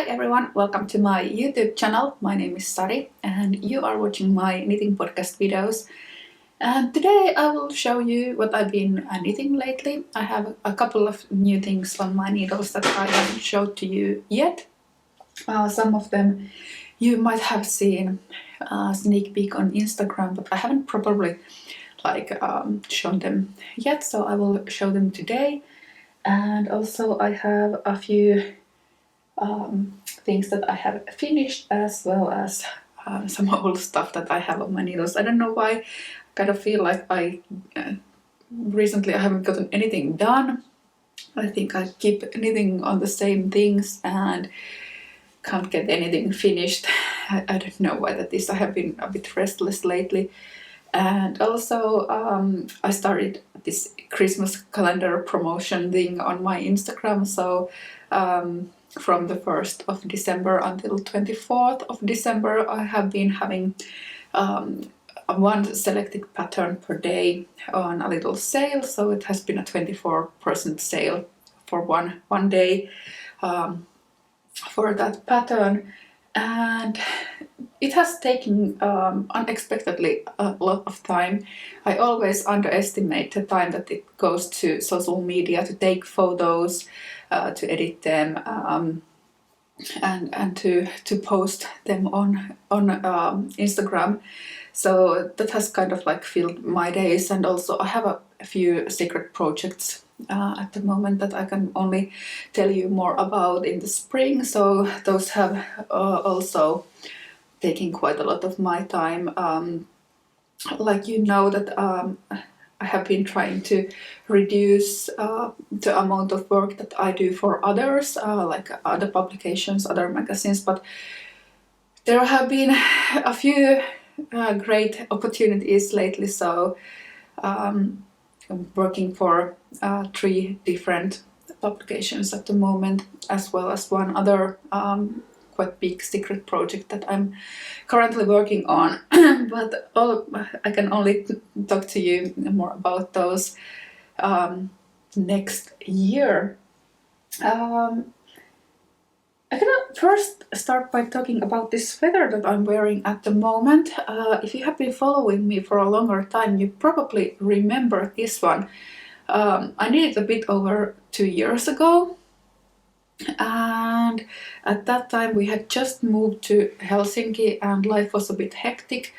Hi everyone, welcome to my YouTube channel. My name is Sari and you are watching my knitting podcast videos. And today I will show you what I've been knitting lately. I have a couple of new things on my needles that I haven't showed to you yet. Some of them you might have seen a sneak peek on Instagram, but I haven't properly shown them yet, so I will show them today. And also I have a few things that I have finished, as well as some old stuff that I have on my needles. I don't know why, I kind of feel like recently I haven't gotten anything done. I think I keep knitting on the same things and can't get anything finished. I don't know why that is. I have been a bit restless lately. And also I started this Christmas calendar promotion thing on my Instagram, so from the 1st of December until 24th of December I have been having one selected pattern per day on a little sale, so it has been a 24% sale for one day for that pattern. And it has taken unexpectedly a lot of time. I always underestimate the time that it goes to social media to take photos, to edit them, and to post them on Instagram. So that has kind of like filled my days. And also I have a few secret projects at the moment that I can only tell you more about in the spring, so those have also taken quite a lot of my time. Like you know that I have been trying to reduce the amount of work that I do for others, like other publications, other magazines, but there have been a few great opportunities lately, so I'm working for 3 different publications at the moment, as well as one other quite big secret project that I'm currently working on. But I can only talk to you more about those next year. I'm gonna first start by talking about this sweater that I'm wearing at the moment. If you have been following me for a longer time, you probably remember this one. I knitted a bit over 2 years ago, and at that time we had just moved to Helsinki and life was a bit hectic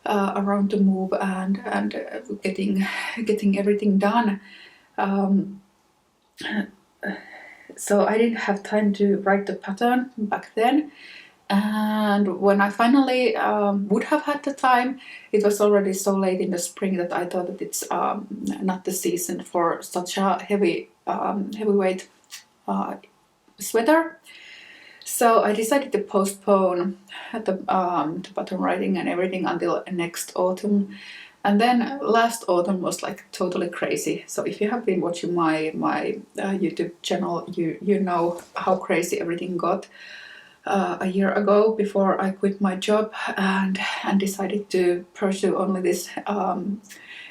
around the move and getting everything done. So I didn't have time to write the pattern back then, and when I finally would have had the time, it was already so late in the spring that I thought that it's not the season for such a heavyweight sweater. So I decided to postpone the pattern writing and everything until next autumn. And then last autumn was like totally crazy. So if you have been watching my YouTube channel, you know how crazy everything got a year ago before I quit my job and decided to pursue only this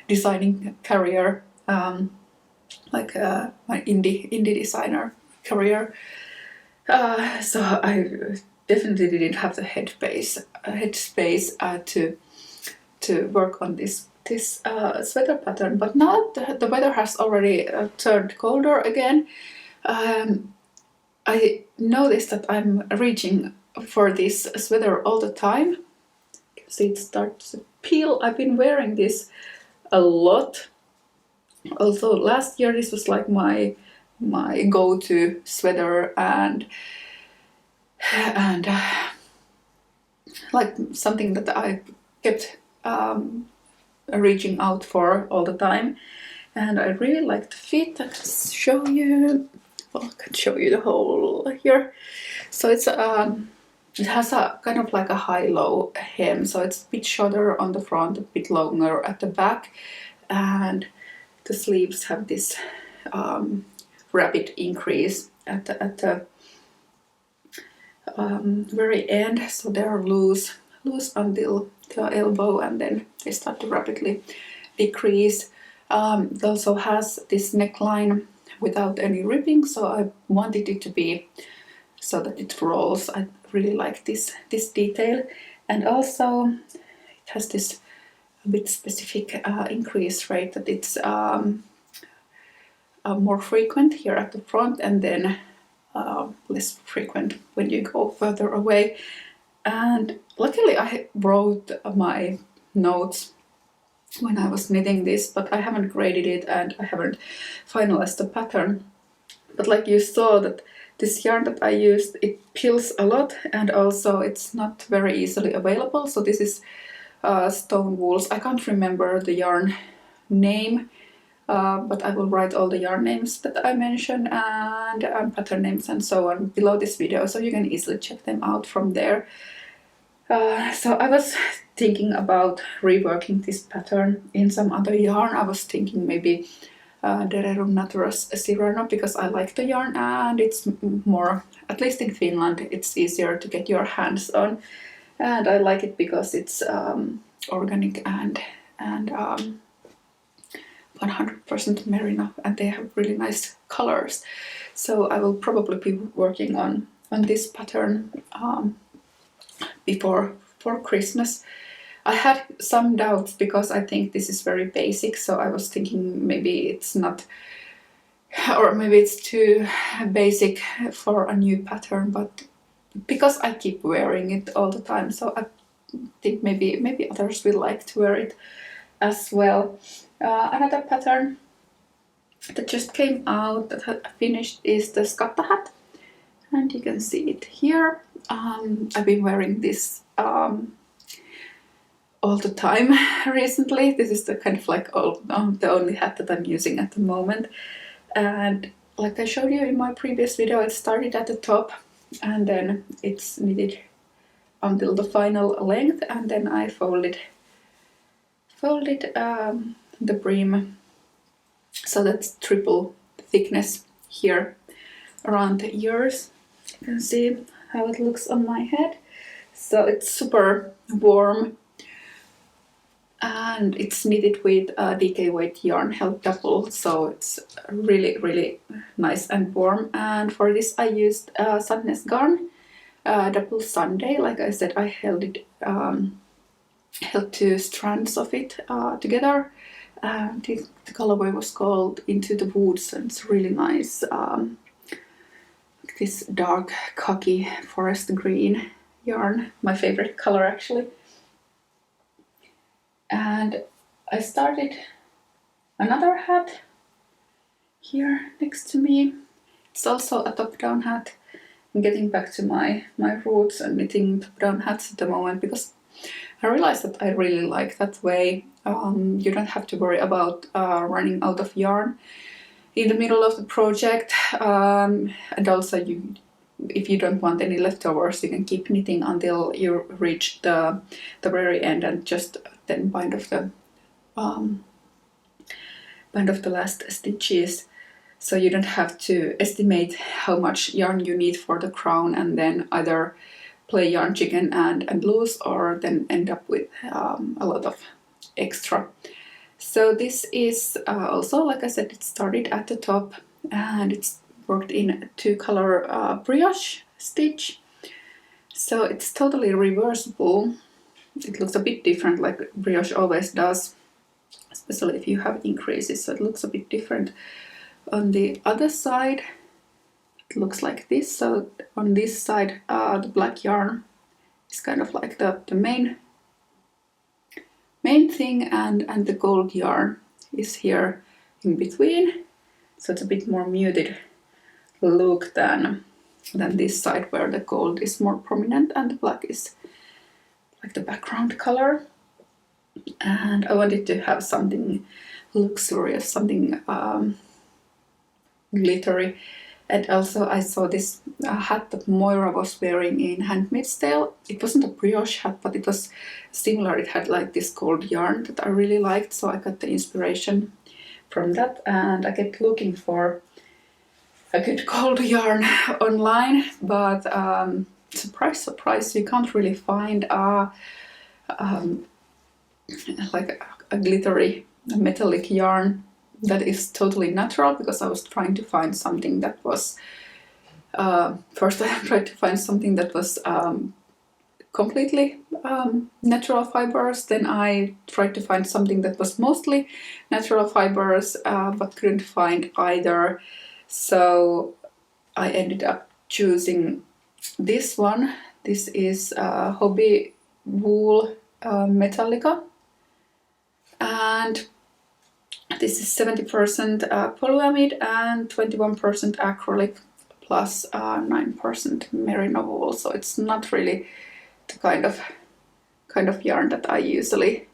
designing career, like my indie designer career. So I definitely didn't have the headspace to work on this sweater pattern. But now the weather has already turned colder again. I noticed that I'm reaching for this sweater all the time. You can see it starts to peel. I've been wearing this a lot. Also last year this was like my go-to sweater and like something that I kept reaching out for all the time, and I really like the fit. I can show you. Well, I can show you the whole here. So it's it has a kind of like a high-low hem, so it's a bit shorter on the front, a bit longer at the back, and the sleeves have this rapid increase at the very end, so they are loose until the elbow, and then they start to rapidly decrease. It also has this neckline without any ripping, so I wanted it to be so that it rolls. I really like this detail, and also it has this a bit specific increase rate, that it's more frequent here at the front and then less frequent when you go further away. And luckily I wrote my notes when I was knitting this, but I haven't graded it and I haven't finalized the pattern. But like you saw, that this yarn that I used, it pills a lot, and also it's not very easily available. So this is Stone Wools. I can't remember the yarn name, but I will write all the yarn names that I mentioned and pattern names and so on below this video, so you can easily check them out from there. So I was thinking about reworking this pattern in some other yarn. I was thinking maybe Dererum Naturus Cyrano, because I like the yarn and it's more, at least in Finland, it's easier to get your hands on. And I like it because it's organic and 100% merino, and they have really nice colors. So I will probably be working on this pattern before Christmas. I had some doubts because I think this is very basic, so I was thinking maybe it's not, or maybe it's too basic for a new pattern, but because I keep wearing it all the time, so I think maybe others will like to wear it as well. Another pattern that just came out that I finished is the SKATTA hat, and you can see it here. I've been wearing this all the time recently. This is the kind of like the only hat that I'm using at the moment, and like I showed you in my previous video, it started at the top and then it's knitted until the final length, and then I folded the brim, so that's triple thickness here around the ears. You can see how it looks on my head. So it's super warm, and it's knitted with DK weight yarn held double, so it's really nice and warm. And for this I used Sandnes Garn double Sunday. Like I said, I held two strands of it together. The colorway was called Into the Woods, and it's really nice. This dark khaki forest green yarn, my favorite color actually. And I started another hat here next to me. It's also a top-down hat. I'm getting back to my roots and knitting top-down hats at the moment, because I realized that I really like that way. You don't have to worry about running out of yarn in the middle of the project, and also if you don't want any leftovers, you can keep knitting until you reach the very end and just then bind off the last stitches. So you don't have to estimate how much yarn you need for the crown and then either play yarn chicken and lose, or then end up with a lot of extra. So this is also, like I said, it started at the top and it's worked in 2-color brioche stitch. So it's totally reversible. It looks a bit different, like brioche always does, especially if you have increases, so it looks a bit different. On the other side, it looks like this. So on this side, the black yarn is kind of like the main thing, and the gold yarn is here in between. So it's a bit more muted look than this side, where the gold is more prominent and the black is like the background color. And I wanted to have something luxurious, something glittery. And also I saw this hat that Moira was wearing in Handmaid's Tale. It wasn't a brioche hat, but it was similar. It had like this gold yarn that I really liked, so I got the inspiration from that. And I kept looking for a good gold yarn online, but surprise, surprise, you can't really find like a glittery metallic yarn that is totally natural, because I was trying to find something that was First I tried to find something that was completely natural fibers. Then I tried to find something that was mostly natural fibers, but couldn't find either. So I ended up choosing this one. This is Hobbii wool Metallica, and this is 70% polyamide and 21% acrylic plus 9% merino wool. So it's not really the kind of yarn that I usually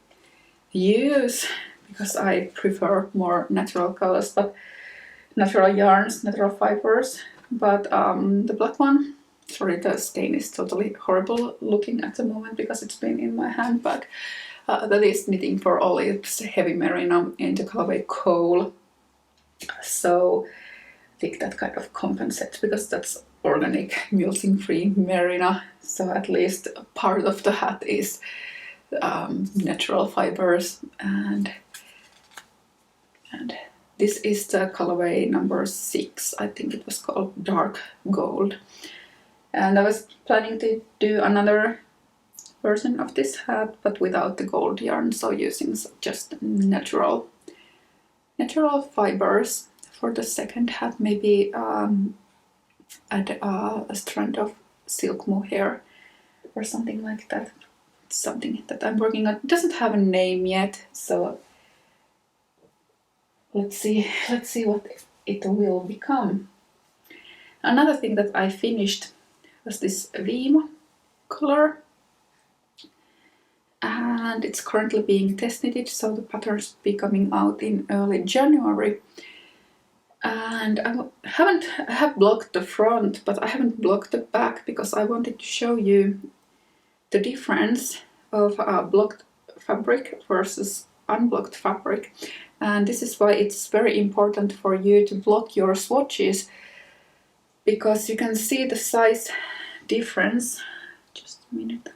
use, because I prefer more natural colors, but natural yarns, natural fibers. But the black one, sorry, the stain is totally horrible looking at the moment because it's been in my handbag. That is Knitting for Olives heavy merino in the colorway coal. So I think that kind of compensates, because that's organic, mulesing free merino. So at least part of the hat is natural fibers, and this is the colorway number 6. I think it was called dark gold. And I was planning to do another version of this hat, but without the gold yarn, so using just natural fibers. For the second hat, maybe add a strand of silk mohair or something like that. It's something that I'm working on. It doesn't have a name yet, so let's see what it will become. Another thing that I finished was this VIIMA color, and it's currently being test knitted, so the patterns will be coming out in early January. And I have blocked the front, but I haven't blocked the back, because I wanted to show you the difference of blocked fabric versus unblocked fabric. And this is why it's very important for you to block your swatches, because you can see the size difference. Just a minute,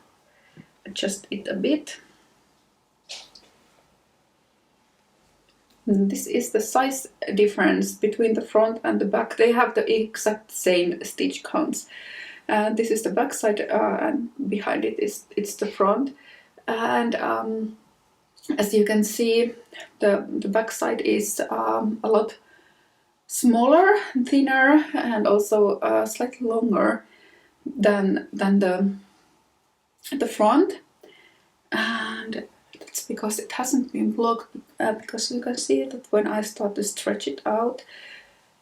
adjust it a bit. This is the size difference between the front and the back. They have the exact same stitch counts. This is the back side, and behind it it's the front. And as you can see, the back side is a lot smaller, thinner, and also slightly longer than the front. And that's because it hasn't been blocked, because you can see that when I start to stretch it out,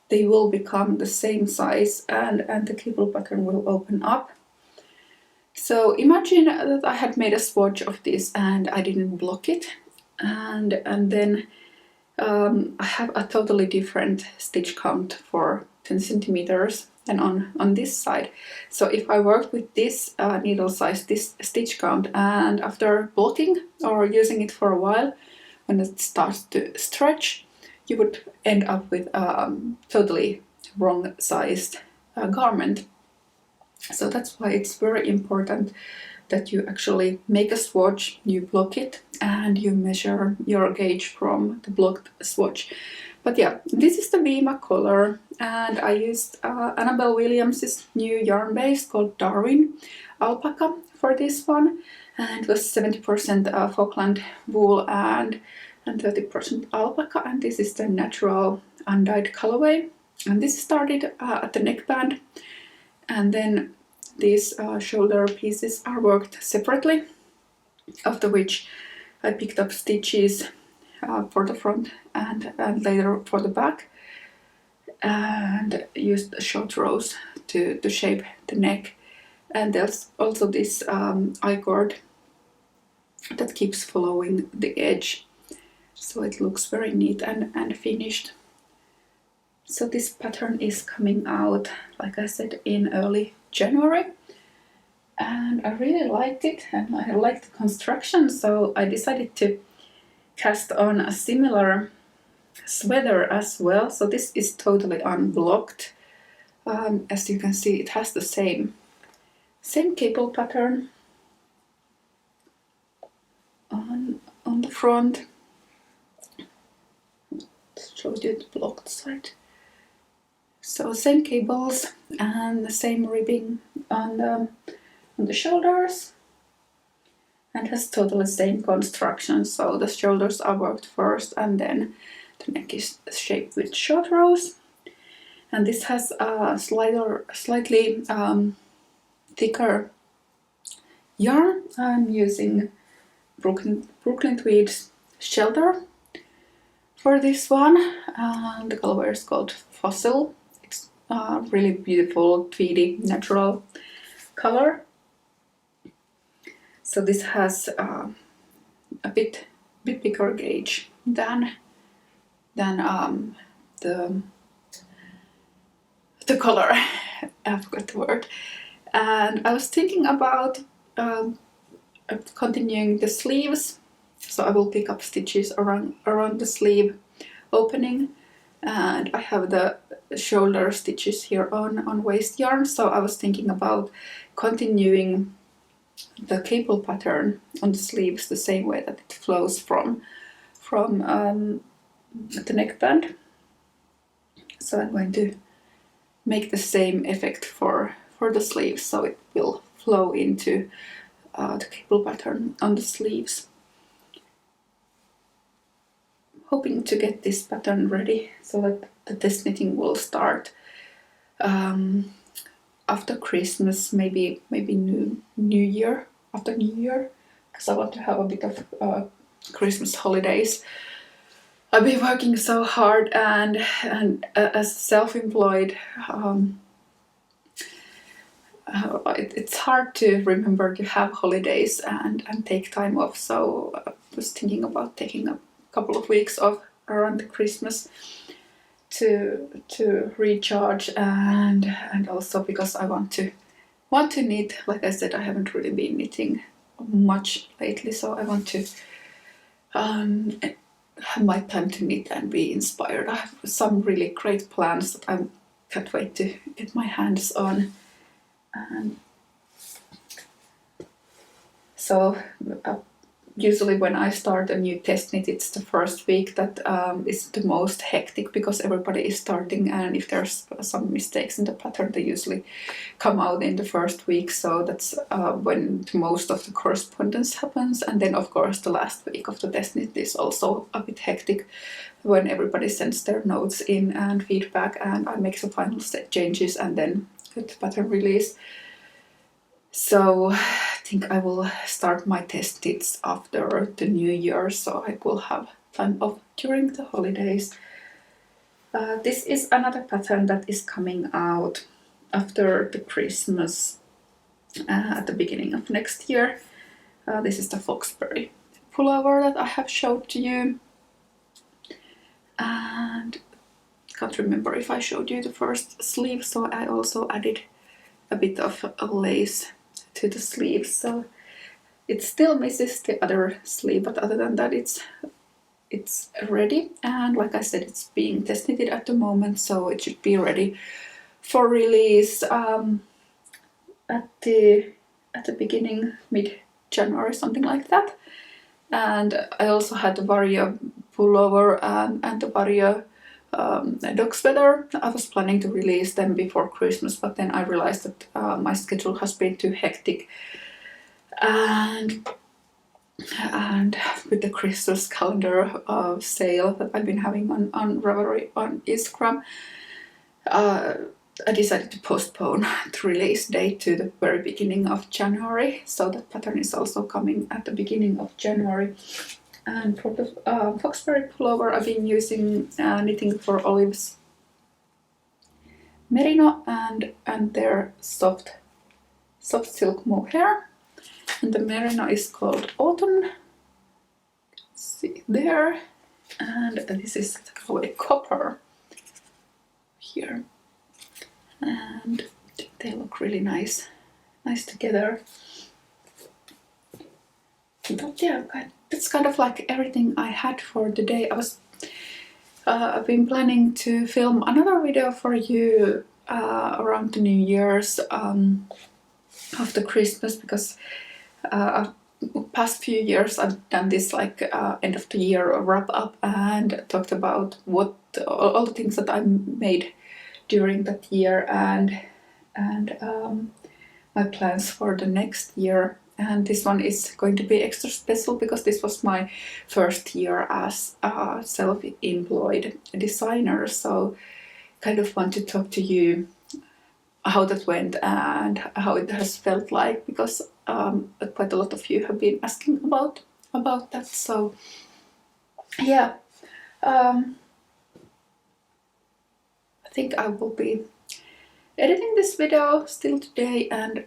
they will become the same size, and the cable pattern will open up. So imagine that I had made a swatch of this and I didn't block it, and then I have a totally different stitch count for 10 centimeters than on this side. So if I worked with this needle size, this stitch count, and after blocking or using it for a while, when it starts to stretch, you would end up with totally wrong sized garment. So that's why it's very important that you actually make a swatch, you block it, and you measure your gauge from the blocked swatch. But yeah, this is the VIIMA color, and I used Annabel Williams' new yarn base called Darwin Alpaca for this one, and it was 70% Falkland wool and 30% alpaca, and this is the natural undyed colorway. And this started at the neckband, and then these shoulder pieces are worked separately, after which I picked up stitches for the front and later for the back, and used short rows to shape the neck. And there's also this I-cord that keeps following the edge, so it looks very neat and finished. So this pattern is coming out, like I said, in early January, and I really liked it, and I liked the construction, so I decided to cast on a similar sweater as well. So this is totally unblocked. As you can see, it has the same cable pattern on the front. Let's show you the blocked side. So same cables and the same ribbing on the shoulders, and has totally same construction. So the shoulders are worked first, and then the neck is shaped with short rows. And this has a slightly thicker yarn. I'm using Brooklyn Tweed Shelter for this one. The colorway is called Fossil. It's a really beautiful, tweedy, natural color. So this has a bit bigger gauge than the color. I forgot the word. And I was thinking about continuing the sleeves. So I will pick up stitches around the sleeve opening, and I have the shoulder stitches here on waist yarn. So I was thinking about continuing the cable pattern on the sleeves the same way that it flows from the neckband. So I'm going to make the same effect for the sleeves, so it will flow into the cable pattern on the sleeves. Hoping to get this pattern ready so that the test knitting will start after Christmas, maybe New Year, after New Year, because I want to have a bit of Christmas holidays. I've been working so hard, and as self-employed, it's hard to remember to have holidays and take time off. So I was thinking about taking a couple of weeks off around Christmas to recharge, and also because I want to knit. Like I said, I haven't really been knitting much lately, so I want to have my time to knit and be inspired. I have some really great plans that I can't wait to get my hands on. So usually when I start a new test knit, it's the first week that is the most hectic, because everybody is starting, and if there's some mistakes in the pattern, they usually come out in the first week. So that's when most of the correspondence happens. And then of course the last week of the test knit is also a bit hectic, when everybody sends their notes in and feedback, and I make the final changes and then get the pattern release. So I think I will start my test knits after the New Year, so I will have time off during the holidays. This is another pattern that is coming out after the Christmas, at the beginning of next year. This is the Foxberry pullover that I have showed to you, and can't remember if I showed you the first sleeve, so I also added a bit of a lace to the sleeves, so it still misses the other sleeve, but other than that it's ready. And like I said, it's being test knitted at the moment, so it should be ready for release at the beginning, mid-January, something like that. And I also had the Vario pullover and the Vario dog sweater. I was planning to release them before Christmas, but then I realized that my schedule has been too hectic, and with the Christmas calendar sale that I've been having on Ravelry on Instagram, I decided to postpone the release date to the very beginning of January. So that pattern is also coming at the beginning of January. And for the Foxberry pullover, I've been using Knitting for Olive's Merino and their soft silk mohair. And the Merino is called Autumn. See there. And this is the colorway Copper here. And they look really nice together. But yeah, it's kind of like everything I had for the day. I've been planning to film another video for you around the New Year's, after Christmas, because past few years I've done this like end of the year wrap up and talked about all the things that I made during that year, and my plans for the next year. And this one is going to be extra special because this was my first year as a self-employed designer. So kind of want to talk to you how that went and how it has felt like, because quite a lot of you have been asking about that. So yeah, I think I will be editing this video still today, and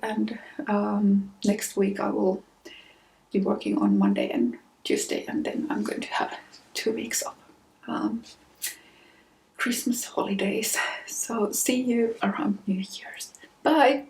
next week I will be working on Monday and Tuesday, and then I'm going to have 2 weeks of Christmas holidays. So see you around New Year's. Bye!